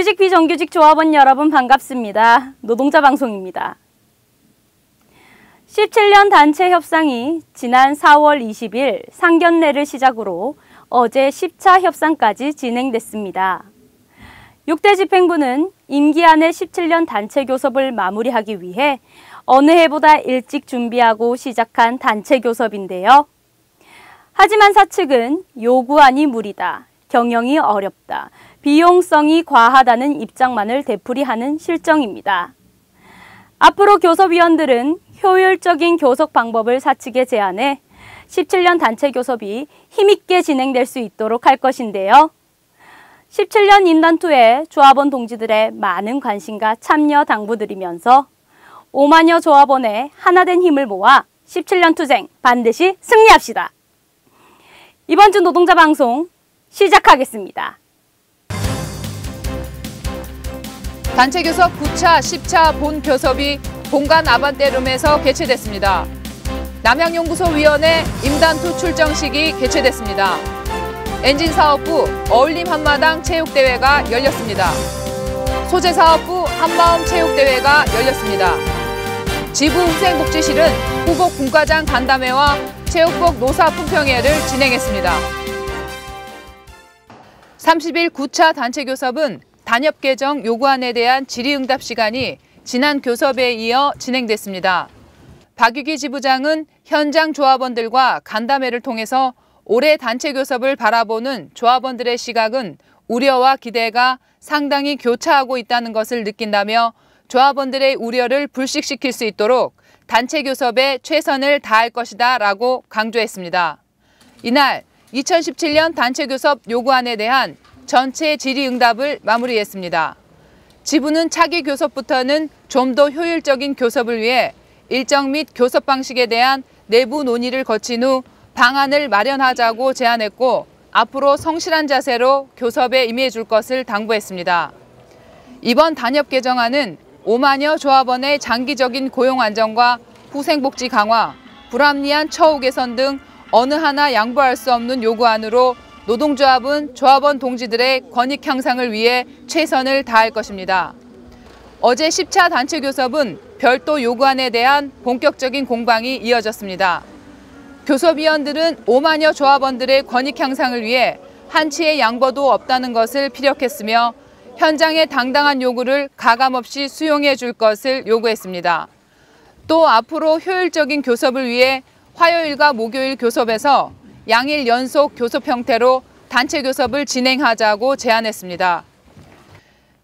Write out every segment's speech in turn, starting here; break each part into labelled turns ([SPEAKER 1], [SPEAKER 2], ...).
[SPEAKER 1] 정규직 비정규직 조합원 여러분 반갑습니다. 노동자 방송입니다. 17년 단체 협상이 지난 4월 20일 상견례를 시작으로 어제 10차 협상까지 진행됐습니다. 6대 집행부는 임기 안에 17년 단체 교섭을 마무리하기 위해 어느 해보다 일찍 준비하고 시작한 단체 교섭인데요. 하지만 사측은 요구안이 무리다, 경영이 어렵다, 비용성이 과하다는 입장만을 되풀이하는 실정입니다. 앞으로 교섭위원들은 효율적인 교섭 방법을 사측에 제안해 17년 단체 교섭이 힘있게 진행될 수 있도록 할 것인데요. 17년 임단투에 조합원 동지들의 많은 관심과 참여 당부드리면서 5만여 조합원의 하나된 힘을 모아 17년 투쟁 반드시 승리합시다. 이번 주 노동자 방송 시작하겠습니다.
[SPEAKER 2] 단체 교섭 9차, 10차 본 교섭이 본관 아반떼룸에서 개최됐습니다. 남양연구소위원회 임단투 출정식이 개최됐습니다. 엔진사업부 어울림 한마당 체육대회가 열렸습니다. 소재사업부 한마음 체육대회가 열렸습니다. 지부후생복지실은 후복 분과장 간담회와 체육복 노사 품평회를 진행했습니다. 30일 9차 단체 교섭은 단협 개정 요구안에 대한 질의응답 시간이 지난 교섭에 이어 진행됐습니다. 박유기 지부장은 현장 조합원들과 간담회를 통해서 올해 단체 교섭을 바라보는 조합원들의 시각은 우려와 기대가 상당히 교차하고 있다는 것을 느낀다며 조합원들의 우려를 불식시킬 수 있도록 단체 교섭에 최선을 다할 것이다 라고 강조했습니다. 이날 2017년 단체 교섭 요구안에 대한 전체 질의응답을 마무리했습니다. 지부는 차기 교섭부터는 좀 더 효율적인 교섭을 위해 일정 및 교섭 방식에 대한 내부 논의를 거친 후 방안을 마련하자고 제안했고 앞으로 성실한 자세로 교섭에 임해줄 것을 당부했습니다. 이번 단협 개정안은 5만여 조합원의 장기적인 고용 안정과 후생복지 강화, 불합리한 처우 개선 등 어느 하나 양보할 수 없는 요구안으로 노동조합은 조합원 동지들의 권익 향상을 위해 최선을 다할 것입니다. 어제 10차 단체 교섭은 별도 요구안에 대한 본격적인 공방이 이어졌습니다. 교섭위원들은 5만여 조합원들의 권익 향상을 위해 한치의 양보도 없다는 것을 피력했으며 현장의 당당한 요구를 가감없이 수용해 줄 것을 요구했습니다. 또 앞으로 효율적인 교섭을 위해 화요일과 목요일 교섭에서 양일 연속 교섭 형태로 단체 교섭을 진행하자고 제안했습니다.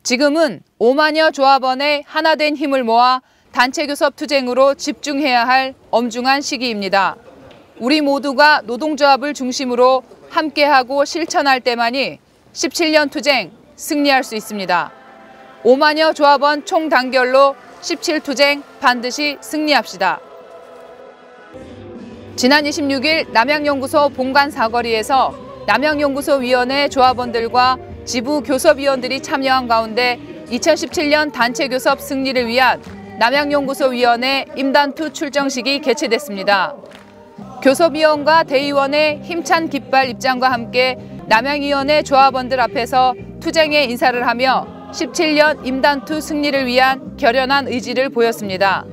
[SPEAKER 2] 지금은 5만여 조합원의 하나된 힘을 모아 단체 교섭 투쟁으로 집중해야 할 엄중한 시기입니다. 우리 모두가 노동조합을 중심으로 함께하고 실천할 때만이 17년 투쟁 승리할 수 있습니다. 5만여 조합원 총단결로 17투쟁 반드시 승리합시다. 지난 26일 남양연구소 본관 사거리에서 남양연구소위원회 조합원들과 지부 교섭위원들이 참여한 가운데 2017년 단체 교섭 승리를 위한 남양연구소위원회 임단투 출정식이 개최됐습니다. 교섭위원과 대의원의 힘찬 깃발 입장과 함께 남양위원회 조합원들 앞에서 투쟁의 인사를 하며 17년 임단투 승리를 위한 결연한 의지를 보였습니다.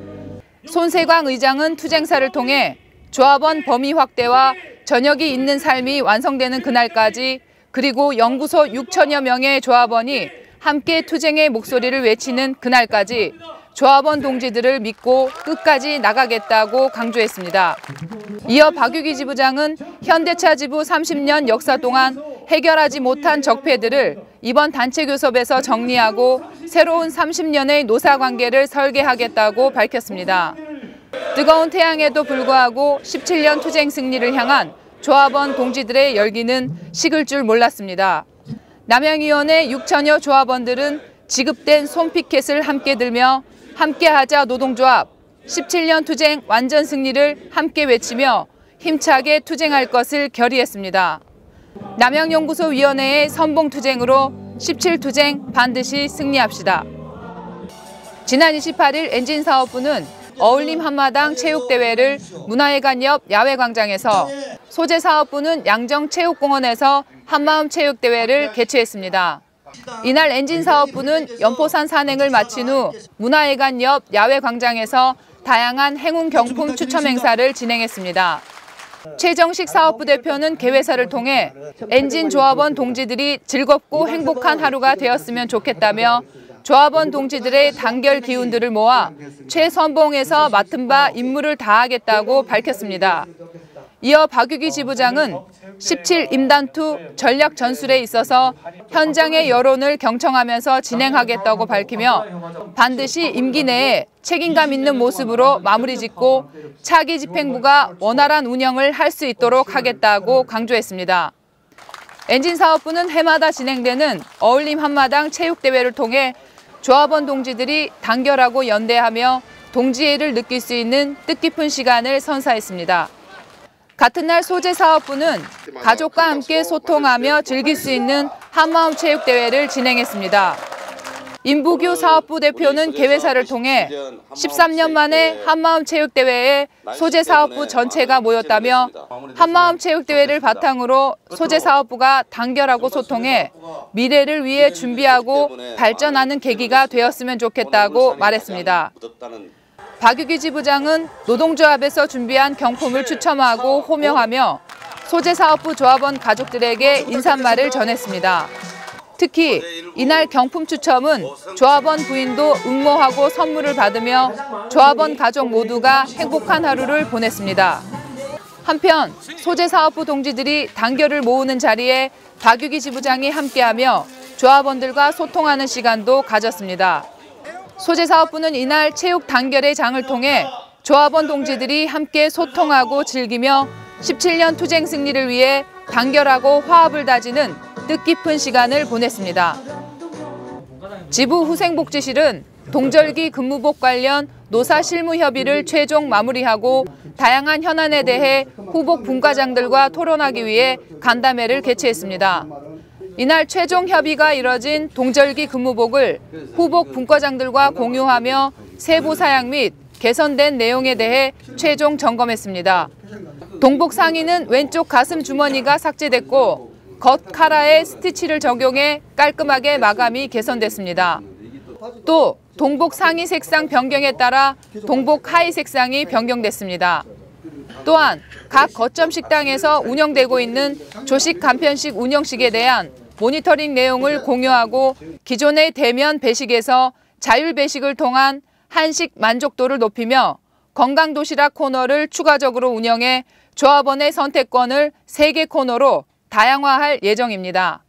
[SPEAKER 2] 손세광 의장은 투쟁사를 통해 조합원 범위 확대와 전역이 있는 삶이 완성되는 그날까지 그리고 연구소 6천여 명의 조합원이 함께 투쟁의 목소리를 외치는 그날까지 조합원 동지들을 믿고 끝까지 나가겠다고 강조했습니다. 이어 박유기 지부장은 현대차 지부 30년 역사 동안 해결하지 못한 적폐들을 이번 단체 교섭에서 정리하고 새로운 30년의 노사관계를 설계하겠다고 밝혔습니다. 뜨거운 태양에도 불구하고 17년 투쟁 승리를 향한 조합원 동지들의 열기는 식을 줄 몰랐습니다. 남양위원회 6천여 조합원들은 지급된 손피켓을 함께 들며 함께하자 노동조합, 17년 투쟁 완전 승리를 함께 외치며 힘차게 투쟁할 것을 결의했습니다. 남양연구소위원회의 선봉투쟁으로 17투쟁 반드시 승리합시다. 지난 28일 엔진사업부는 어울림 한마당 체육대회를 문화회관 옆 야외광장에서, 소재사업부는 양정체육공원에서 한마음 체육대회를 개최했습니다. 이날 엔진사업부는 연포산 산행을 마친 후 문화회관 옆 야외 광장에서 다양한 행운 경품 추첨 행사를 진행했습니다. 최정식 사업부 대표는 개회사를 통해 엔진 조합원 동지들이 즐겁고 행복한 하루가 되었으면 좋겠다며 조합원 동지들의 단결 기운들을 모아 최선봉에서 맡은 바 임무를 다하겠다고 밝혔습니다. 이어 박유기 지부장은 17임단2 전략 전술에 있어서 현장의 여론을 경청하면서 진행하겠다고 밝히며 반드시 임기 내에 책임감 있는 모습으로 마무리 짓고 차기 집행부가 원활한 운영을 할 수 있도록 하겠다고 강조했습니다. 엔진사업부는 해마다 진행되는 어울림 한마당 체육대회를 통해 조합원 동지들이 단결하고 연대하며 동지애를 느낄 수 있는 뜻깊은 시간을 선사했습니다. 같은 날 소재사업부는 가족과 함께 소통하며 즐길 수 있는 한마음 체육대회를 진행했습니다. 임부규 사업부 대표는 개회사를 통해 13년 만에 한마음 체육대회에 소재사업부 전체가 모였다며 한마음 체육대회를 바탕으로 소재사업부가 단결하고 소통해 미래를 위해 준비하고 발전하는 계기가 되었으면 좋겠다고 말했습니다. 박유기 지부장은 노동조합에서 준비한 경품을 추첨하고 호명하며 소재사업부 조합원 가족들에게 인사말을 전했습니다. 특히 이날 경품 추첨은 조합원 부인도 응모하고 선물을 받으며 조합원 가족 모두가 행복한 하루를 보냈습니다. 한편 소재사업부 동지들이 단결을 모으는 자리에 박유기 지부장이 함께하며 조합원들과 소통하는 시간도 가졌습니다. 소재사업부는 이날 체육 단결의 장을 통해 조합원 동지들이 함께 소통하고 즐기며 17년 투쟁 승리를 위해 단결하고 화합을 다지는 뜻깊은 시간을 보냈습니다. 지부 후생복지실은 동절기 근무복 관련 노사 실무 협의를 최종 마무리하고 다양한 현안에 대해 후복 분과장들과 토론하기 위해 간담회를 개최했습니다. 이날 최종 협의가 이뤄진 동절기 근무복을 후복 분과장들과 공유하며 세부 사양 및 개선된 내용에 대해 최종 점검했습니다. 동복 상의는 왼쪽 가슴 주머니가 삭제됐고 겉 카라에 스티치를 적용해 깔끔하게 마감이 개선됐습니다. 또 동복 상의 색상 변경에 따라 동복 하의 색상이 변경됐습니다. 또한 각 거점 식당에서 운영되고 있는 조식 간편식 운영식에 대한 모니터링 내용을 공유하고 기존의 대면 배식에서 자율 배식을 통한 한식 만족도를 높이며 건강도시락 코너를 추가적으로 운영해 조합원의 선택권을 3개 코너로 다양화할 예정입니다.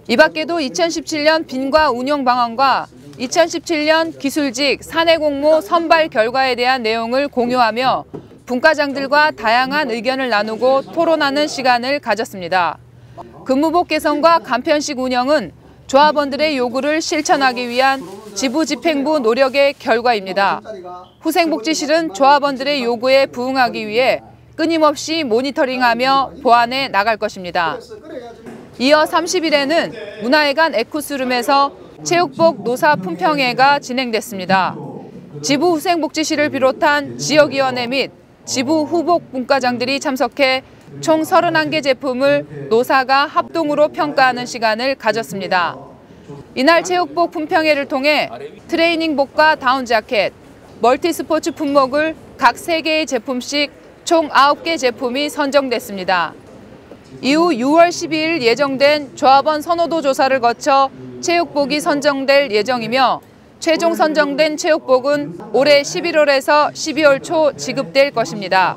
[SPEAKER 2] 이 밖에도 2017년 빈과 운영 방안과 2017년 기술직 사내 공모 선발 결과에 대한 내용을 공유하며 분과장들과 다양한 의견을 나누고 토론하는 시간을 가졌습니다. 근무복 개선과 간편식 운영은 조합원들의 요구를 실천하기 위한 지부 집행부 노력의 결과입니다. 후생복지실은 조합원들의 요구에 부응하기 위해 끊임없이 모니터링하며 보완해 나갈 것입니다. 이어 30일에는 문화회관 에쿠스룸에서 체육복 노사 품평회가 진행됐습니다. 지부 후생복지실을 비롯한 지역위원회 및 지부 후복 분과장들이 참석해 총 31개 제품을 노사가 합동으로 평가하는 시간을 가졌습니다. 이날 체육복 품평회를 통해 트레이닝복과 다운자켓, 멀티스포츠 품목을 각 3개의 제품씩 총 9개 제품이 선정됐습니다. 이후 6월 12일 예정된 조합원 선호도 조사를 거쳐 체육복이 선정될 예정이며 최종 선정된 체육복은 올해 11월에서 12월 초 지급될 것입니다.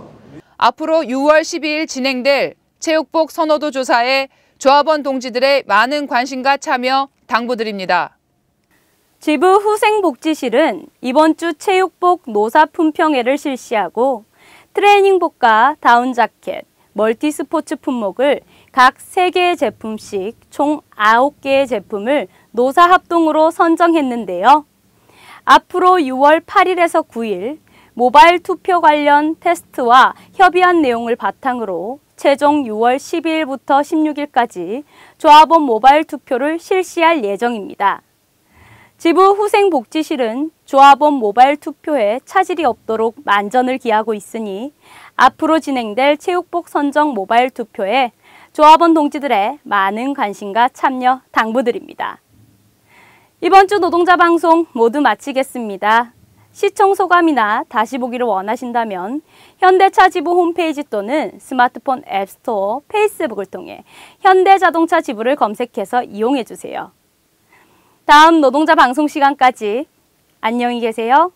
[SPEAKER 2] 앞으로 6월 12일 진행될 체육복 선호도 조사에 조합원 동지들의 많은 관심과 참여 당부드립니다.
[SPEAKER 1] 지부 후생복지실은 이번 주 체육복 노사 품평회를 실시하고 트레이닝복과 다운자켓, 멀티스포츠 품목을 각 3개의 제품씩 총 9개의 제품을 노사 합동으로 선정했는데요. 앞으로 6월 8일에서 9일 모바일 투표 관련 테스트와 협의한 내용을 바탕으로 최종 6월 12일부터 16일까지 조합원 모바일 투표를 실시할 예정입니다. 지부 후생복지실은 조합원 모바일 투표에 차질이 없도록 만전을 기하고 있으니 앞으로 진행될 체육복 선정 모바일 투표에 조합원 동지들의 많은 관심과 참여 당부드립니다. 이번 주 노동자 방송 모두 마치겠습니다. 시청 소감이나 다시 보기를 원하신다면 현대차 지부 홈페이지 또는 스마트폰 앱스토어, 페이스북을 통해 현대자동차 지부를 검색해서 이용해 주세요. 다음 노동자 방송 시간까지 안녕히 계세요.